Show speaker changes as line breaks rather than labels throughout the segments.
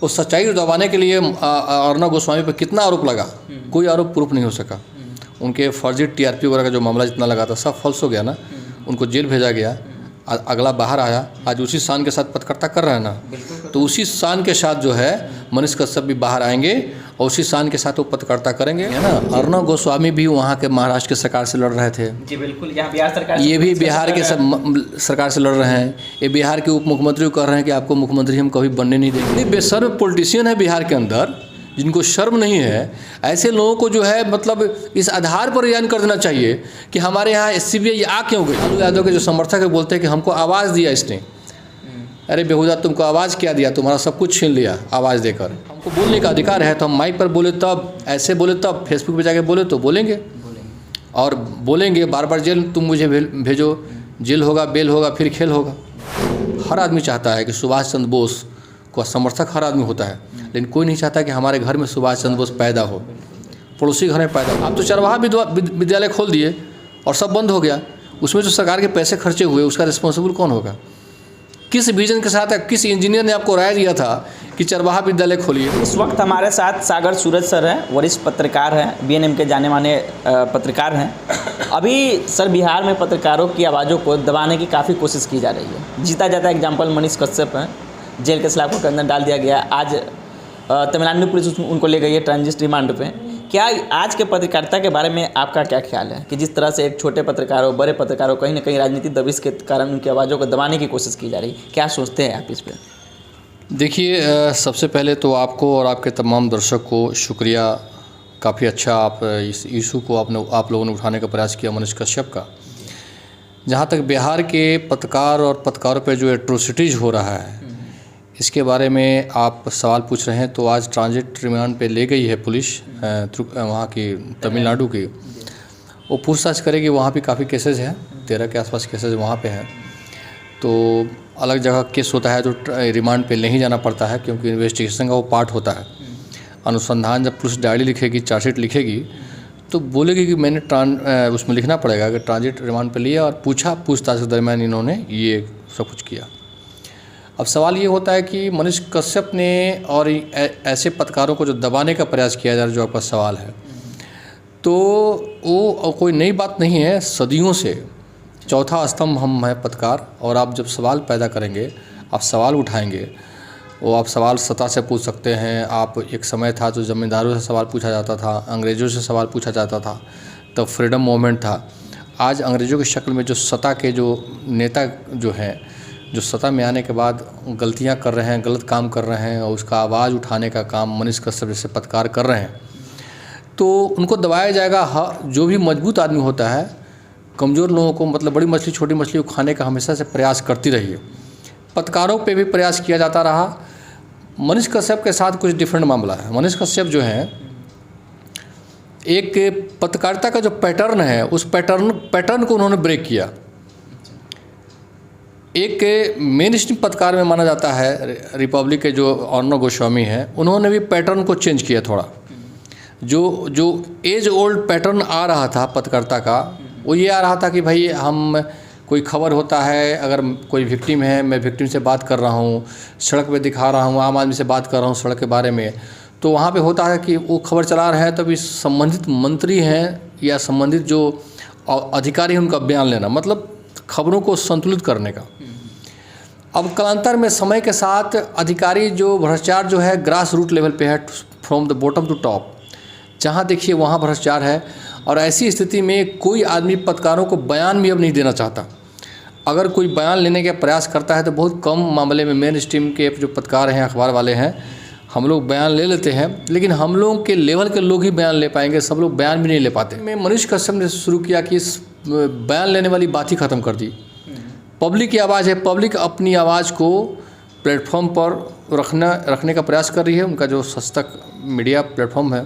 उस सच्चाई को दबाने के लिए अर्नब गोस्वामी पर कितना आरोप लगा, कोई आरोप प्रूफ नहीं हो सका। उनके फर्जी टीआरपी वगैरह का जो मामला जितना लगा था सब फॉल्स हो गया ना। उनको जेल भेजा गया, अगला बाहर आया, आज उसी शान के साथ पत्रकारिता कर रहे हैं ना। तो उसी शान के साथ जो है मनीष कश्यप भी बाहर आएंगे और उसी शान के साथ वो पत्रकारिता करेंगे, है ना। अर्नब गोस्वामी भी वहाँ के महाराष्ट्र के सरकार से लड़ रहे थे।
जी बिल्कुल, यहाँ बिहार सरकार,
ये भी बिहार के सरकार से लड़ रहे हैं। ये बिहार के उप मुख्यमंत्री को कह रहे हैं कि आपको मुख्यमंत्री हम कभी बनने नहीं देंगे। बेशर्म पॉलिटिशियन है बिहार के अंदर, जिनको शर्म नहीं है। ऐसे लोगों को जो है मतलब इस आधार पर रिजाइन कर देना चाहिए कि हमारे यहाँ सीबीआई आ क्यों गई। लालू यादव के जो समर्थक है बोलते हैं कि हमको आवाज़ दिया इसने। अरे बेहुदा, तुमको आवाज़ क्या दिया, तुम्हारा सब कुछ छीन लिया आवाज़ देकर। हमको बोलने का अधिकार है तो हम माइक पर बोले तब, ऐसे बोले तब, फेसबुक पे जाके बोले तो बोलेंगे और बोलेंगे। बार बार जेल तुम मुझे भेजो, जेल होगा, बेल होगा, फिर खेल होगा। हर आदमी चाहता है कि सुभाष चंद्र बोस को समर्थक हर आदमी होता है, लेकिन कोई नहीं चाहता कि हमारे घर में सुभाष चंद्र बोस पैदा हो, पड़ोसी घर में पैदा हो। आप तो चरवाहा विद्यालय खोल दिए और सब बंद हो गया। उसमें जो सरकार के पैसे खर्चे हुए उसका रिस्पॉन्सिबल कौन होगा? किस विजन के साथ, किस इंजीनियर ने आपको राय दिया था कि चरवाहा विद्यालय खोलिए?
इस वक्त हमारे साथ सागर सूरज सर हैं, वरिष्ठ पत्रकार हैं, बीएनएम के जाने माने पत्रकार हैं। अभी सर बिहार में पत्रकारों की आवाज़ों को दबाने की काफ़ी कोशिश की जा रही है। जीता जाता एग्जाम्पल मनीष कश्यप हैं, जेल के सलाखों के अंदर डाल दिया गया। आज तमिलनाडु पुलिस उनको ले गई है ट्रांजिट रिमांड पे। क्या आज के पत्रकारिता के बारे में आपका क्या ख्याल है कि जिस तरह से एक छोटे पत्रकारों, बड़े पत्रकारों, कहीं ना कहीं राजनीतिक दबिश के कारण उनकी आवाज़ों को दबाने की कोशिश की जा रही, क्या सोचते हैं आप इस पर?
देखिए, सबसे पहले तो आपको और आपके तमाम दर्शक को शुक्रिया। काफ़ी अच्छा आप इस इशू को आप लोगों ने उठाने का प्रयास किया मनीष कश्यप का। जहाँ तक बिहार के पत्रकार और पत्रकारों पर जो एट्रोसिटीज़ हो रहा है इसके बारे में आप सवाल पूछ रहे हैं, तो आज ट्रांजिट रिमांड पे ले गई है पुलिस वहाँ की तमिलनाडु की। वो पूछताछ करेगी। वहाँ भी काफ़ी केसेस हैं, 13 के आसपास केसेस वहाँ पे हैं। तो अलग जगह केस होता है तो रिमांड पे नहीं जाना पड़ता है, क्योंकि इन्वेस्टिगेशन का वो पार्ट होता है। अनुसंधान जब पुलिस डायरी लिखेगी, चार्जशीट लिखेगी, तो बोलेगी कि मैंने उसमें लिखना पड़ेगा कि ट्रांजिट रिमांड पे लिया और पूछताछ के दरमियान इन्होंने ये सब कुछ किया। अब सवाल ये होता है कि मनीष कश्यप ने और ऐसे पत्रकारों को जो दबाने का प्रयास किया जा रहा है, जो आपका सवाल है, तो वो कोई नई बात नहीं है। सदियों से चौथा स्तंभ हम हैं पत्रकार। और आप जब सवाल पैदा करेंगे, आप सवाल उठाएंगे, वो आप सवाल सतह से पूछ सकते हैं। आप एक समय था जो ज़मींदारों से सवाल पूछा जाता था, अंग्रेज़ों से सवाल पूछा जाता था, तब फ्रीडम मूवमेंट था। आज अंग्रेज़ों की शक्ल में जो सत्ता के जो नेता जो हैं, जो सत्ता में आने के बाद गलतियां कर रहे हैं, गलत काम कर रहे हैं और उसका आवाज़ उठाने का काम मनीष कश्यप जैसे पत्रकार कर रहे हैं, तो उनको दबाया जाएगा। जो भी मजबूत आदमी होता है, कमज़ोर लोगों को, मतलब बड़ी मछली छोटी मछली को खाने का हमेशा से प्रयास करती रही है। पत्रकारों पे भी प्रयास किया जाता रहा। मनीष कश्यप के साथ कुछ डिफरेंट मामला है। मनीष कश्यप जो है, एक पत्रकारिता का जो पैटर्न है, उस पैटर्न को उन्होंने ब्रेक किया। एक मेन स्ट्रीम पत्रकार में माना जाता है, रिपब्लिक के जो अर्नब गोस्वामी हैं, उन्होंने भी पैटर्न को चेंज किया थोड़ा। जो एज ओल्ड पैटर्न आ रहा था पत्रकारिता का, वो ये आ रहा था कि भाई हम कोई खबर होता है, अगर कोई विक्टिम है, मैं विक्टिम से बात कर रहा हूँ, सड़क पे दिखा रहा हूँ, आम आदमी से बात कर रहा हूँ सड़क के बारे में, तो वहाँ पे होता है कि वो खबर चला रहे हैं, तभी संबंधित मंत्री हैं या संबंधित जो अधिकारी हैं उनका बयान लेना, मतलब खबरों को संतुलित करने का। अब कालांतर में समय के साथ अधिकारी जो भ्रष्टाचार जो है ग्रास रूट लेवल पे है, from the bottom to top, जहाँ देखिए वहाँ भ्रष्टाचार है। और ऐसी स्थिति में कोई आदमी पत्रकारों को बयान भी अब नहीं देना चाहता। अगर कोई बयान लेने का प्रयास करता है तो बहुत कम मामले में मेन स्ट्रीम के जो पत्रकार हैं, अखबार वाले हैं, हम लोग बयान ले लेते हैं, लेकिन हम लोगों के लेवल के लोग ही बयान ले पाएंगे, सब लोग बयान भी नहीं ले पाते। मैं मनीष कश्यप ने शुरू किया कि इस बयान लेने वाली बात ही ख़त्म कर दी। पब्लिक की आवाज़ है, पब्लिक अपनी आवाज़ को प्लेटफॉर्म पर रखने का प्रयास कर रही है, उनका जो सशक्त मीडिया प्लेटफॉर्म है।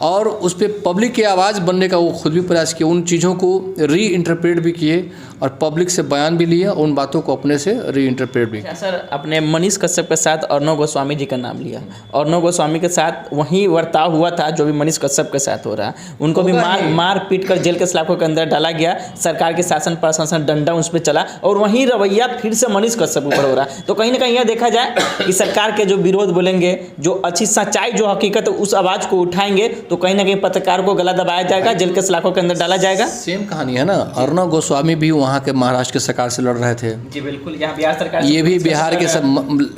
और उस पर पब्लिक की आवाज़ बनने का वो खुद भी प्रयास किए, उन चीज़ों को री इंटरप्रेट भी किए और पब्लिक से बयान भी लिए और उन बातों को अपने से री इंटरप्रेट भी।
अच्छा सर, अपने मनीष कश्यप के साथ अर्णव गोस्वामी जी का नाम लिया। अर्णव गोस्वामी के साथ वही बर्ताव हुआ था जो भी मनीष कश्यप के साथ हो रहा है। उनको भी मार पीट कर जेल के सलाखों के अंदर डाला गया। सरकार के शासन प्रशासन डंडा उस पर चला और वही रवैया फिर से मनीष कश्यप ऊपर हो रहा है। तो कहीं ना कहीं यह देखा जाए कि सरकार के जो विरोध बोलेंगे, जो अच्छी सच्चाई जो हकीकत है उस आवाज़ को उठाएंगे तो कहीं ना कहीं पत्रकार को गला दबाया जाएगा, जेल के सलाखों के अंदर डाला जाएगा।
सेम कहानी है ना, अर्णव गोस्वामी भी वहाँ के महाराष्ट्र की सरकार से लड़ रहे थे।
जी बिल्कुल, यहाँ बिहार सरकार,
ये भी बिहार के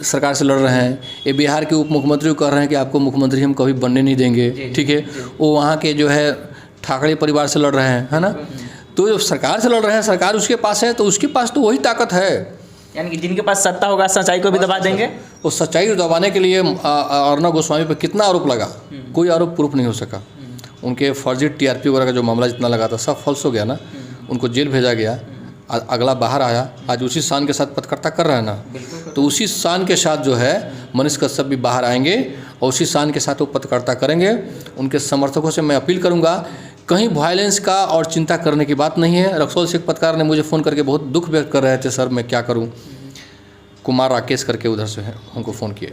सरकार से लड़ रहे हैं। ये बिहार के उप मुख्यमंत्री कह रहे हैं कि आपको मुख्यमंत्री हम कभी बनने नहीं देंगे, ठीक है। वो वहाँ के जो है ठाकरे परिवार से लड़ रहे हैं, है ना। तो जो सरकार से लड़ रहे हैं, सरकार उसके पास है तो उसके पास तो वही ताकत है,
यानी कि जिनके पास सत्ता होगा सच्चाई को भी दबा देंगे।
वो सच्चाई को दबाने के लिए अर्णव गोस्वामी पर कितना आरोप लगा, कोई आरोप प्रूफ नहीं हो सका। उनके फर्जी टीआरपी वगैरह का जो मामला जितना लगा था सब फॉल्स हो गया ना, उनको जेल भेजा गया। अगला बाहर आया, आज उसी शान के साथ पत्रकारिता कर रहा है ना, तो उसी शान के साथ जो है मनीष कश्यप भी बाहर आएंगे और उसी शान के साथ वो पत्रकारिता करेंगे। उनके समर्थकों से मैं अपील करूंगा, कहीं वायलेंस का और चिंता करने की बात नहीं है। रक्सौल से एक पत्रकार ने मुझे फ़ोन करके बहुत दुख व्यक्त कर रहे थे, सर मैं क्या करूं, कुमार राकेश करके उधर से है, हमको फ़ोन किए,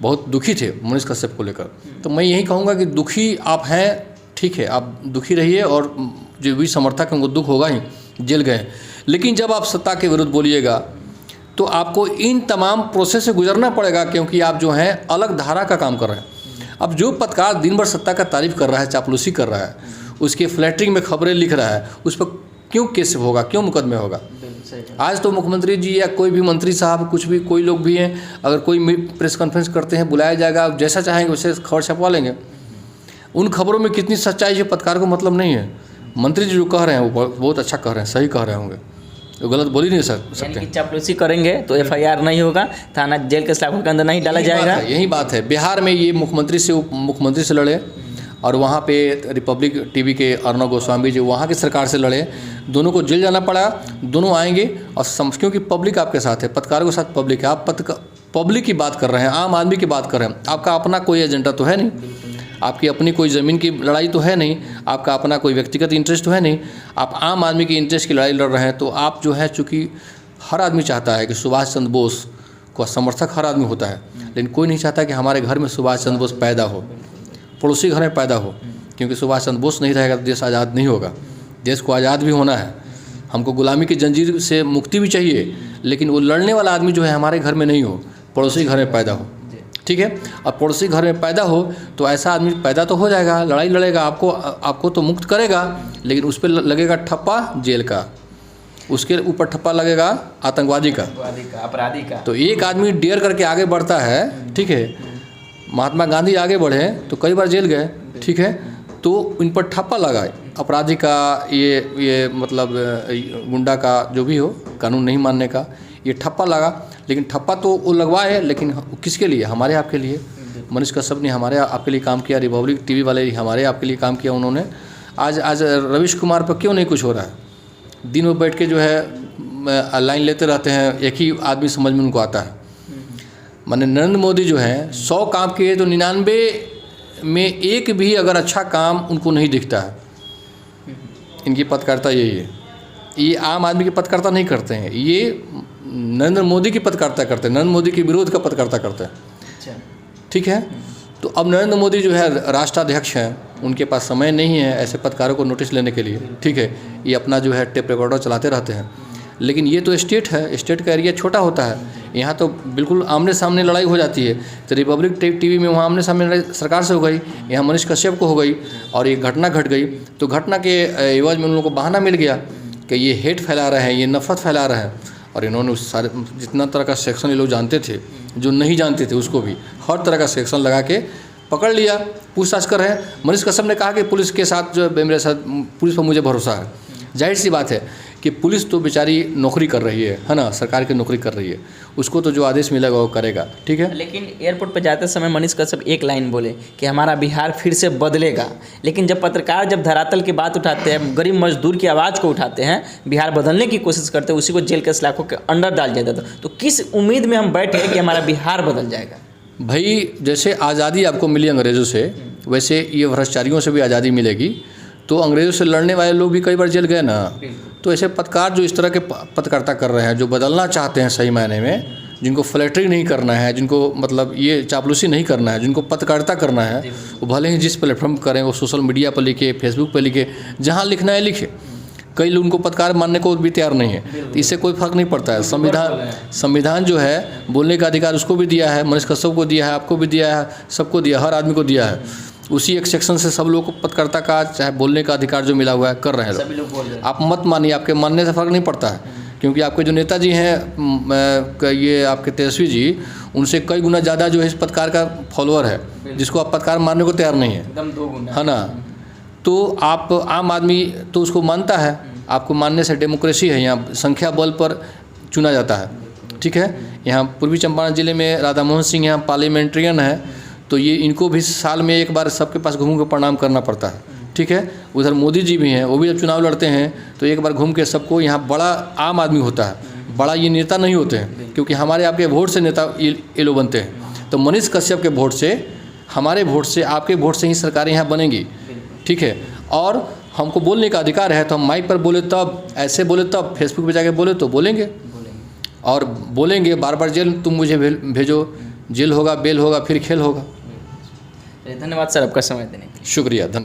बहुत दुखी थे मनीष कश्यप को लेकर। तो मैं यही कहूँगा कि दुखी आप हैं, ठीक है, आप दुखी रहिए और जो भी समर्थक उनको दुख होगा ही, जेल गए। लेकिन जब आप सत्ता के विरुद्ध बोलिएगा तो आपको इन तमाम प्रोसेस से गुजरना पड़ेगा, क्योंकि आप जो हैं अलग धारा का काम कर रहे हैं। अब जो पत्रकार दिन भर सत्ता का तारीफ कर रहा है, चापलूसी कर रहा है, उसके फ्लैटरिंग में खबरें लिख रहा है, उस पर क्यों केस होगा, क्यों मुकदमे होगा। आज तो मुख्यमंत्री जी या कोई भी मंत्री साहब, कुछ भी कोई लोग भी हैं, अगर कोई प्रेस कॉन्फ्रेंस करते हैं, बुलाया जाएगा, जैसा चाहेंगे वैसे खबर छपवा लेंगे। उन खबरों में कितनी सच्चाई है पत्रकार को मतलब नहीं है। मंत्री जी जो कह रहे हैं वो बहुत अच्छा कह रहे हैं, सही कह रहे होंगे, वो गलत बोल ही नहीं सकते।
चापलूसी करेंगे तो एफआईआर नहीं होगा, थाना जेल के सलाखों के अंदर नहीं डाला जाएगा।
यही बात है। बिहार में ये मुख्यमंत्री से लड़े और वहाँ पे रिपब्लिक टीवी के अर्णव गोस्वामी जी वहाँ की सरकार से लड़े, दोनों को जेल जाना पड़ा। दोनों आएंगे और क्योंकि पब्लिक आपके साथ है, पत्रकारों के साथ पब्लिक है। आप पब्लिक की बात कर रहे हैं, आम आदमी की बात कर रहे हैं। आपका अपना कोई एजेंडा तो है नहीं, आपकी अपनी कोई ज़मीन की लड़ाई तो है नहीं, आपका अपना कोई व्यक्तिगत इंटरेस्ट तो है नहीं, आप आम आदमी की इंटरेस्ट की लड़ाई लड़ रहे हैं। तो आप जो है, चूँकि हर आदमी चाहता है कि सुभाष चंद्र बोस का समर्थक हर आदमी होता है, लेकिन कोई नहीं चाहता कि हमारे घर में सुभाष चंद्र बोस पैदा हो, पड़ोसी घर में पैदा हो, क्योंकि सुभाष चंद्र बोस नहीं रहेगा तो देश आज़ाद नहीं होगा। देश को आज़ाद भी होना है, हमको गुलामी की जंजीर से मुक्ति भी चाहिए, लेकिन वो लड़ने वाला आदमी जो है हमारे घर में नहीं हो, पड़ोसी घर में पैदा हो, ठीक है। और पड़ोसी घर में पैदा हो तो ऐसा आदमी पैदा तो हो जाएगा, लड़ाई लड़ेगा, आपको तो मुक्त करेगा, लेकिन उस पर लगेगा ठप्पा जेल का, उसके ऊपर ठप्पा लगेगा आतंकवादी का,
अपराधी का।
तो एक आदमी डेयर करके आगे बढ़ता है, ठीक है। महात्मा गांधी आगे बढ़े तो कई बार जेल गए, ठीक है। तो इन पर ठप्पा लगाए, अपराधी का, ये मतलब गुंडा का, जो भी हो, कानून नहीं मानने का, ये ठप्पा लगा। लेकिन ठप्पा तो वो लगवाए, लेकिन किसके लिए? हमारे आपके लिए। मनीष कश्यप ने हमारे आपके लिए काम किया, रिपब्लिक टीवी वाले हमारे आपके लिए काम किया उन्होंने। आज रवीश कुमार पर क्यों नहीं कुछ हो रहा है? दिन में बैठ के जो है लाइन लेते रहते हैं, एक ही आदमी समझ में उनको आता है। माने नरेंद्र मोदी जो हैं 100 काम किए तो 99 में एक भी अगर अच्छा काम उनको नहीं दिखता है। इनकी पत्रकारिता यही है। ये आम आदमी की पत्रकारिता नहीं करते हैं, ये नरेंद्र मोदी की पत्रकारिता करते हैं, नरेंद्र मोदी के विरोध का पत्रकारिता करते हैं, ठीक है। तो अब नरेंद्र मोदी जो है राष्ट्राध्यक्ष हैं, उनके पास समय नहीं है ऐसे पत्रकारों को नोटिस लेने के लिए, ठीक है। ये अपना जो है टेप रिकॉर्डर चलाते रहते हैं। लेकिन ये तो स्टेट है, स्टेट का एरिया छोटा होता है, यहाँ तो बिल्कुल आमने सामने लड़ाई हो जाती है। तो रिपब्लिक टीवी में वहाँ आमने सामने लड़ाई सरकार से हो गई, यहाँ मनीष कश्यप को हो गई और ये घटना घट गई। तो घटना के एवज में उन लोगों को बहाना मिल गया कि ये हेट फैला रहे हैं, ये नफरत फैला रहे हैं। और इन्होंने उस सारे जितना तरह का सेक्शन ये लोग जानते थे, जो नहीं जानते थे उसको भी हर तरह का सेक्शन लगा के पकड़ लिया, पूछताछ कर रहे हैं। मनीष कश्यप ने कहा कि पुलिस के साथ जो मेरे साथ, पुलिस पर मुझे भरोसा है। जाहिर सी बात है कि पुलिस तो बेचारी नौकरी कर रही है ना, सरकार की नौकरी कर रही है, उसको तो जो आदेश मिलेगा वो करेगा, ठीक है।
लेकिन एयरपोर्ट पर जाते समय मनीष कश्यप एक लाइन बोले कि हमारा बिहार फिर से बदलेगा। लेकिन जब पत्रकार जब धरातल की बात उठाते हैं, गरीब मजदूर की आवाज़ को उठाते हैं, बिहार बदलने की कोशिश करते हैं, उसी को जेल के सलाखों के अंदर डाल जाता था। तो किस उम्मीद में हम बैठे कि हमारा बिहार बदल जाएगा?
भाई जैसे आज़ादी आपको मिली अंग्रेज़ों से, वैसे ये भ्रष्टाचारियों से भी आज़ादी मिलेगी। तो अंग्रेज़ों से लड़ने वाले लोग भी कई बार जेल गए ना। तो ऐसे पत्रकार जो इस तरह के पत्रकारिता कर रहे हैं, जो बदलना चाहते हैं सही मायने में, जिनको फ्लैटरिंग नहीं करना है, जिनको मतलब ये चापलूसी नहीं करना है, जिनको पत्रकारिता करना है, वो भले ही जिस प्लेटफॉर्म पर करें, वो सोशल मीडिया पर लिखे, फेसबुक पर लिखे, जहाँ लिखना है लिखे। कई लोग उनको पत्रकार मानने को भी तैयार नहीं है। तो इससे कोई फर्क नहीं पड़ता है। संविधान जो है बोलने का अधिकार उसको भी दिया है, मनीष कश्यप को दिया है, आपको भी दिया है, सबको दिया, हर आदमी को दिया है। उसी एक सेक्शन से सब लोग को पत्रकारिता का चाहे बोलने का अधिकार जो मिला हुआ है कर रहे हैं लोग। आप मत मानिए, आपके मानने से फ़र्क नहीं पड़ता है, क्योंकि आपके जो नेताजी हैं ये आपके तेजस्वी जी, उनसे कई गुना ज़्यादा जो है इस पत्रकार का फॉलोअर है, जिसको आप पत्रकार मानने को तैयार नहीं है,
एकदम 2 गुना
है ना। तो आप आम आदमी तो उसको मानता है, आपको मानने से डेमोक्रेसी है, यहाँ संख्या बल पर चुना जाता है, ठीक है। यहाँ पूर्वी चंपारण जिले में राधा मोहन सिंह यहाँ पार्लियामेंट्रियन है, तो ये इनको भी साल में एक बार सबके पास घूम के प्रणाम करना पड़ता है, ठीक है। उधर मोदी जी भी हैं, वो भी जब चुनाव लड़ते हैं तो एक बार घूम के सबको, यहाँ बड़ा आम आदमी होता है, बड़ा ये नेता नहीं होते हैं, क्योंकि हमारे आपके वोट से नेता ये लोग बनते हैं। तो मनीष कश्यप के वोट से, हमारे वोट से, आपके वोट से ही सरकारें यहाँ बनेंगी, ठीक है। और हमको बोलने का अधिकार है, तो हम माइक पर बोले तब, ऐसे बोले तब, फेसबुक पे जाके बोले तो बोलेंगे, और बोलेंगे बार बार जेल तुम मुझे भेजो, जेल होगा, बेल होगा, फिर खेल होगा।
धन्यवाद सर आपका समय देने के लिए।
शुक्रिया, धन्यवाद।